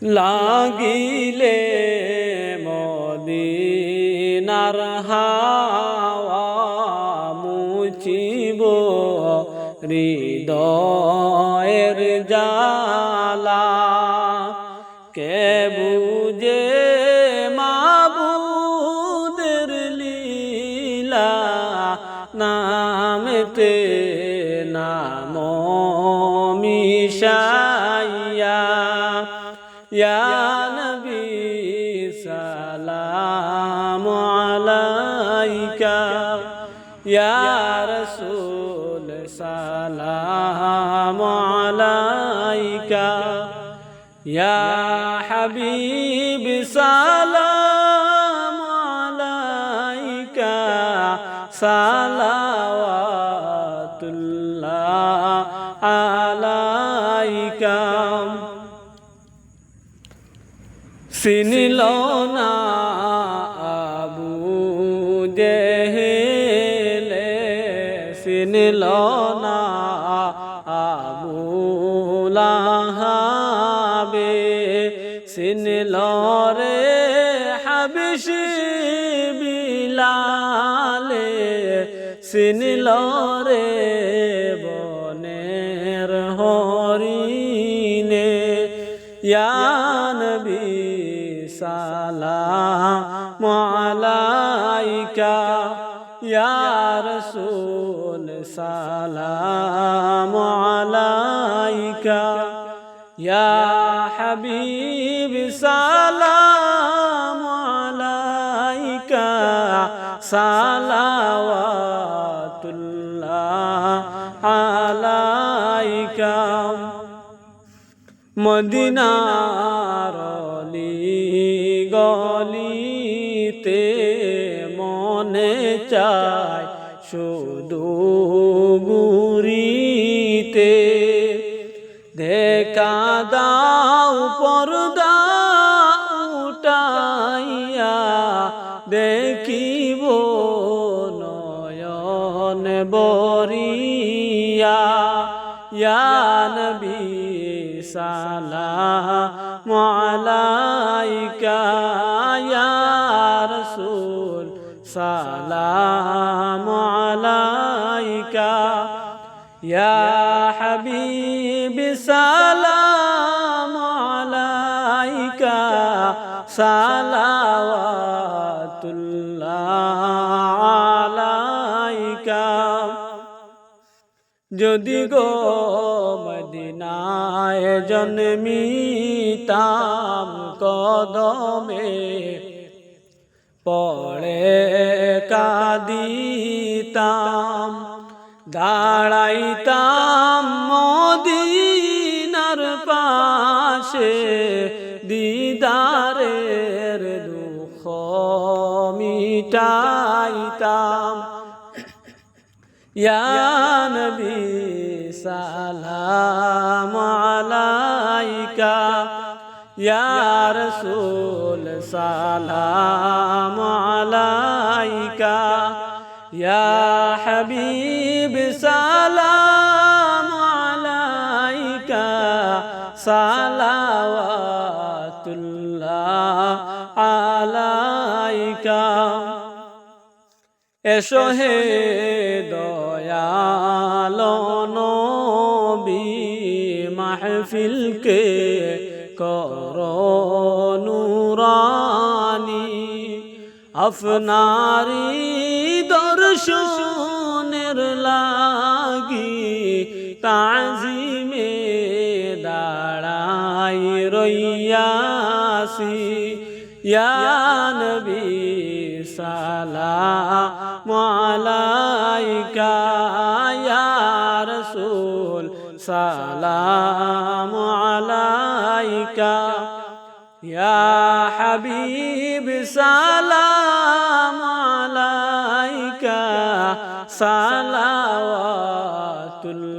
লাগিলে মদিনার হাওয়া মুছিব হৃদয়ের জালা কে বুঝে মাবুদের লীলা নামেতে নাম মিশাইয়া ইয়া নবী সালাম আলাইকা ইয়া রাসূল সালাম আলাইকা ইয়া হাবিব সালাম আলাইকা সালাওয়াতুল্লাহ আলাইকা চিনিল না আবু জেহেলে চিনিল না আবু লাহাবে চিনিল রে হাবিশি বিলালে চিনিল রে বনের হরিণে ইয়া নবী সালাম আলাইকা ইয়া রাসূল সালাম আলাইকা ইয়া হাবিব সালাম আলাইকা সালাওয়াতুল্লাহ আলাইকা মদিনার গলিতে মনে চায় শুধু ঘুরিতে দেখা দাও পর্দা উঠাইয়া দেখিব নয়ন বরিয়া ইয়া নবী সালাম আলাইকা ইয়া রাসূল সালাম আলাইকা ইয়া হাবিব সালাম আলাইকা সালাওয়াতুল্লাহ আলাইকা যদি গো মদিনায় জন্মিতাম কদমে পড়ে কাঁদিতাম দাঁড়াইতাম মদিনার পাশে দিদারের দুঃখ মিটাইতাম ইয়া নবী সালাম আলাইকা ইয়া রাসূল সালাম আলাইকা ইয়া হাবিব সালাম আলাইকা সালাওয়াতুল্লাহ আলাইকা এসো হে দয়ালো নবী মাহফিলকে করো নুরানি আপনারি দর্শনের লাগি তাজিমে দাঁড়াই রইয়াছি ইয়া নবী সালাম আলাইকা ইয়া রাসূল সালাম আলাইকা ইয়া হাবিব সালাম আলাইকা সালাওয়াতুল্লাহ